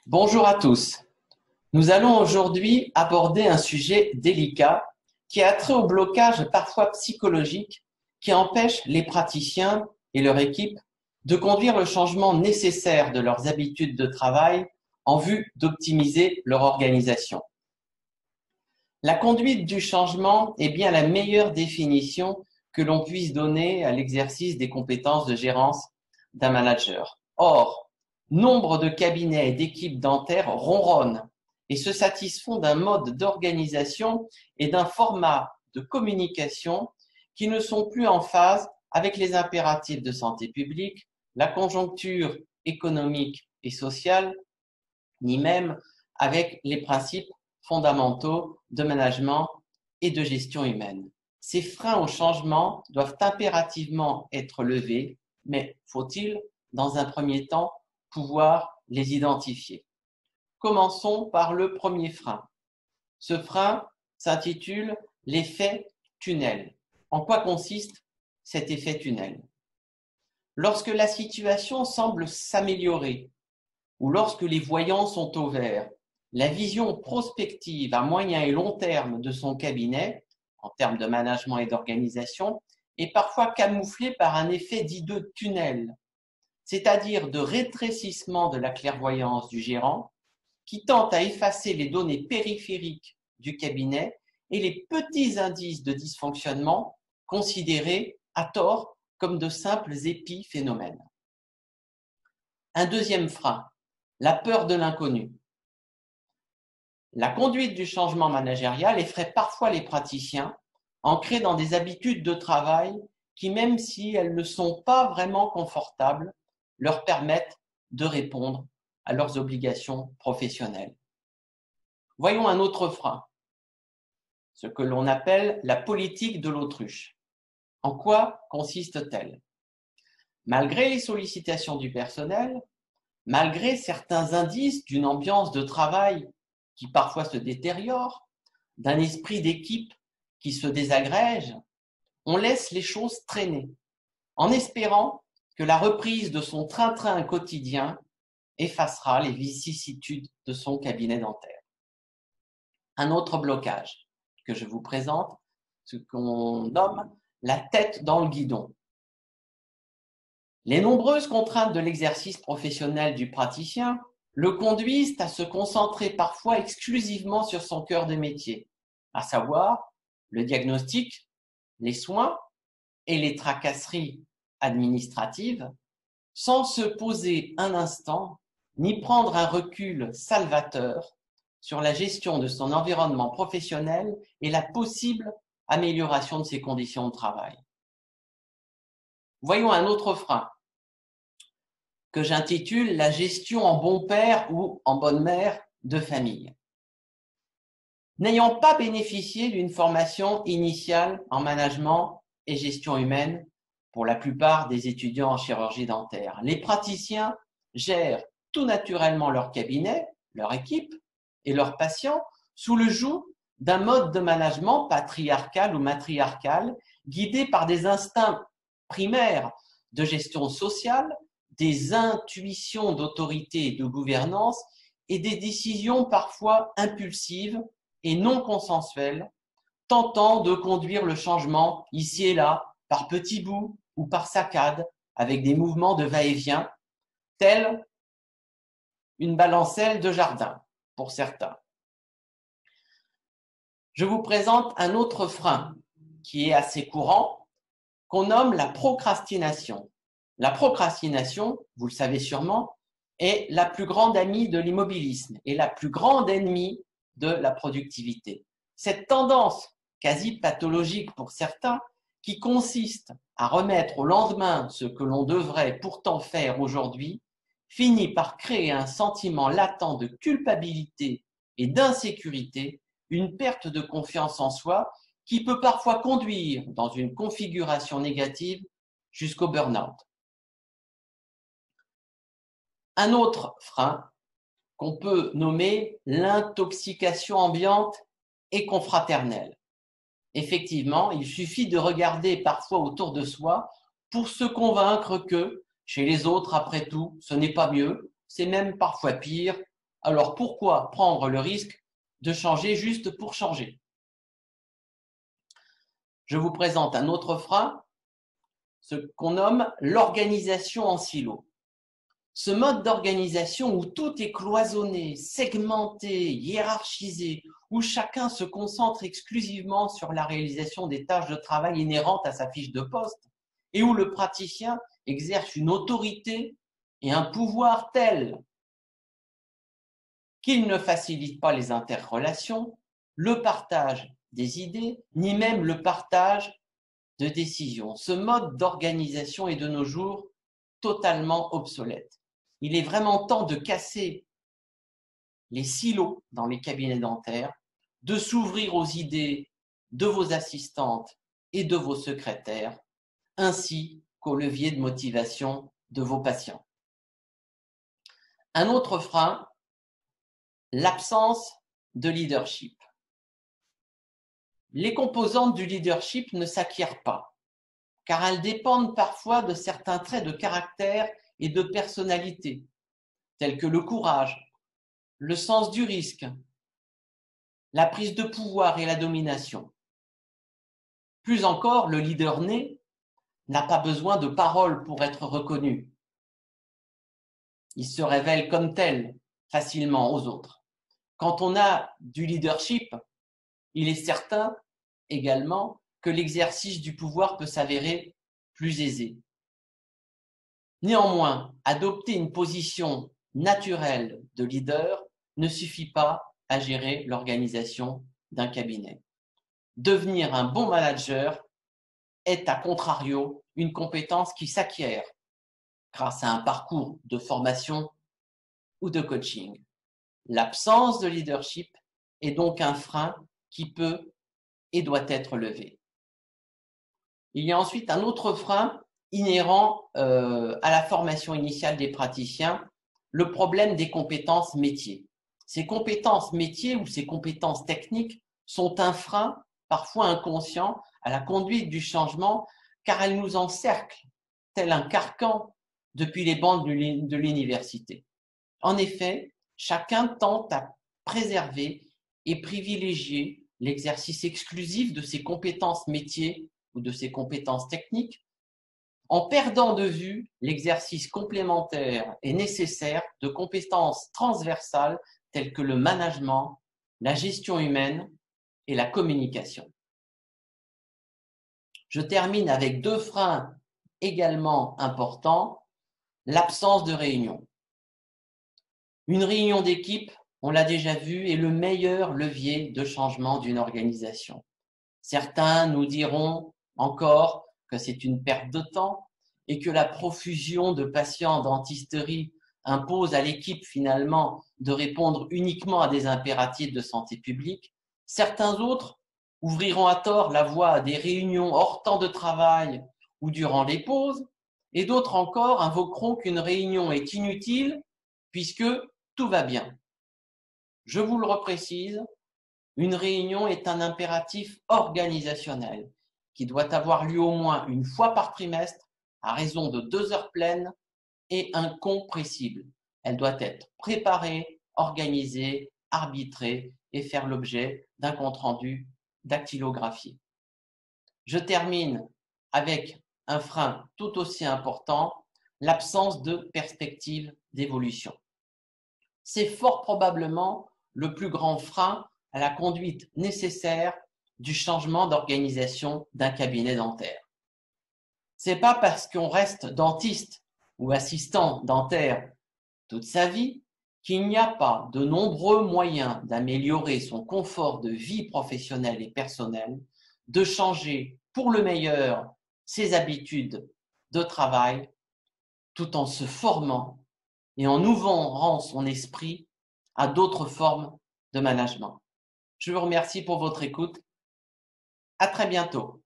Bonjour à tous. Nous allons aujourd'hui aborder un sujet délicat qui a trait au blocage parfois psychologique qui empêche les praticiens et leur équipe de conduire le changement nécessaire de leurs habitudes de travail en vue d'optimiser leur organisation. La conduite du changement est bien la meilleure définition que l'on puisse donner à l'exercice des compétences de gérance d'un manager. Or, nombre de cabinets et d'équipes dentaires ronronnent et se satisfont d'un mode d'organisation et d'un format de communication qui ne sont plus en phase avec les impératifs de santé publique, la conjoncture économique et sociale, ni même avec les principes fondamentaux de management et de gestion humaine. Ces freins au changement doivent impérativement être levés, mais faut-il, dans un premier temps, pouvoir les identifier? Commençons par le premier frein. Ce frein s'intitule l'effet tunnel. En quoi consiste cet effet tunnel? Lorsque la situation semble s'améliorer ou lorsque les voyants sont au vert, la vision prospective à moyen et long terme de son cabinet, en termes de management et d'organisation, est parfois camouflée par un effet dit de tunnel, c'est-à-dire de rétrécissement de la clairvoyance du gérant, qui tente à effacer les données périphériques du cabinet et les petits indices de dysfonctionnement considérés à tort comme de simples épiphénomènes. Un deuxième frein, la peur de l'inconnu. La conduite du changement managérial effraie parfois les praticiens, ancrés dans des habitudes de travail qui, même si elles ne sont pas vraiment confortables, leur permettent de répondre à leurs obligations professionnelles. Voyons un autre frein, ce que l'on appelle la politique de l'autruche. En quoi consiste-t-elle? Malgré les sollicitations du personnel, malgré certains indices d'une ambiance de travail qui parfois se détériore, d'un esprit d'équipe qui se désagrège, on laisse les choses traîner, en espérant que la reprise de son train-train quotidien effacera les vicissitudes de son cabinet dentaire. Un autre blocage que je vous présente, ce qu'on nomme la tête dans le guidon. Les nombreuses contraintes de l'exercice professionnel du praticien le conduisent à se concentrer parfois exclusivement sur son cœur de métier, à savoir le diagnostic, les soins et les tracasseries administratives, sans se poser un instant ni prendre un recul salvateur sur la gestion de son environnement professionnel et la possible amélioration de ses conditions de travail. Voyons un autre frein que j'intitule la gestion en bon père ou en bonne mère de famille. N'ayant pas bénéficié d'une formation initiale en management et gestion humaine pour la plupart des étudiants en chirurgie dentaire, les praticiens gèrent tout naturellement leur cabinet, leur équipe et leurs patients sous le joug d'un mode de management patriarcal ou matriarcal guidé par des instincts primaires de gestion sociale, des intuitions d'autorité et de gouvernance et des décisions parfois impulsives et non consensuelles, tentant de conduire le changement ici et là, par petits bouts ou par saccades, avec des mouvements de va-et-vient, tels une balancelle de jardin pour certains. Je vous présente un autre frein qui est assez courant, qu'on nomme la procrastination. La procrastination, vous le savez sûrement, est la plus grande amie de l'immobilisme et la plus grande ennemie de la productivité. Cette tendance quasi pathologique pour certains, qui consiste à remettre au lendemain ce que l'on devrait pourtant faire aujourd'hui, finit par créer un sentiment latent de culpabilité et d'insécurité, une perte de confiance en soi qui peut parfois conduire dans une configuration négative jusqu'au burn-out. Un autre frein qu'on peut nommer l'intoxication ambiante et confraternelle. Effectivement, il suffit de regarder parfois autour de soi pour se convaincre que, chez les autres, après tout, ce n'est pas mieux, c'est même parfois pire, Alors pourquoi prendre le risque de changer juste pour changer? Je vous présente un autre frein, ce qu'on nomme l'organisation en silo. Ce mode d'organisation où tout est cloisonné, segmenté, hiérarchisé, où chacun se concentre exclusivement sur la réalisation des tâches de travail inhérentes à sa fiche de poste et où le praticien exerce une autorité et un pouvoir tel qu'il ne facilite pas les interrelations, le partage des idées, ni même le partage de décisions. Ce mode d'organisation est de nos jours totalement obsolète. Il est vraiment temps de casser les silos dans les cabinets dentaires, de s'ouvrir aux idées de vos assistantes et de vos secrétaires, ainsi qu'aux leviers de motivation de vos patients. Un autre frein, l'absence de leadership. Les composantes du leadership ne s'acquièrent pas, car elles dépendent parfois de certains traits de caractère et de personnalité, tels que le courage, le sens du risque, la prise de pouvoir et la domination. Plus encore, le leader né n'a pas besoin de paroles pour être reconnu. Il se révèle comme tel facilement aux autres. Quand on a du leadership, il est certain également que l'exercice du pouvoir peut s'avérer plus aisé. Néanmoins, adopter une position naturelle de leader ne suffit pas à gérer l'organisation d'un cabinet. Devenir un bon manager est, à contrario, une compétence qui s'acquiert grâce à un parcours de formation ou de coaching. L'absence de leadership est donc un frein qui peut et doit être levé. Il y a ensuite un autre frein inhérent à la formation initiale des praticiens, le problème des compétences métiers. Ces compétences métiers ou ces compétences techniques sont un frein, parfois inconscient, à la conduite du changement, car elles nous encerclent, tel un carcan, depuis les bancs de l'université. En effet, chacun tente à préserver et privilégier l'exercice exclusif de ses compétences métiers ou de ses compétences techniques, en perdant de vue l'exercice complémentaire et nécessaire de compétences transversales telles que le management, la gestion humaine et la communication. Je termine avec deux freins également importants, l'absence de réunion. Une réunion d'équipe, on l'a déjà vu, est le meilleur levier de changement d'une organisation. Certains nous diront encore que c'est une perte de temps et que la profusion de patients en dentisterie impose à l'équipe finalement de répondre uniquement à des impératifs de santé publique. Certains autres ouvriront à tort la voie à des réunions hors temps de travail ou durant les pauses, et d'autres encore invoqueront qu'une réunion est inutile puisque tout va bien. Je vous le reprécise, une réunion est un impératif organisationnel qui doit avoir lieu au moins une fois par trimestre à raison de 2 heures pleines et incompressible. Elle doit être préparée, organisée, arbitrée et faire l'objet d'un compte-rendu dactylographié. Je termine avec un frein tout aussi important, l'absence de perspective d'évolution. C'est fort probablement le plus grand frein à la conduite nécessaire du changement d'organisation d'un cabinet dentaire. C'est pas parce qu'on reste dentiste ou assistant dentaire toute sa vie qu'il n'y a pas de nombreux moyens d'améliorer son confort de vie professionnelle et personnelle, de changer pour le meilleur ses habitudes de travail, tout en se formant et en ouvrant son esprit à d'autres formes de management. Je vous remercie pour votre écoute. À très bientôt.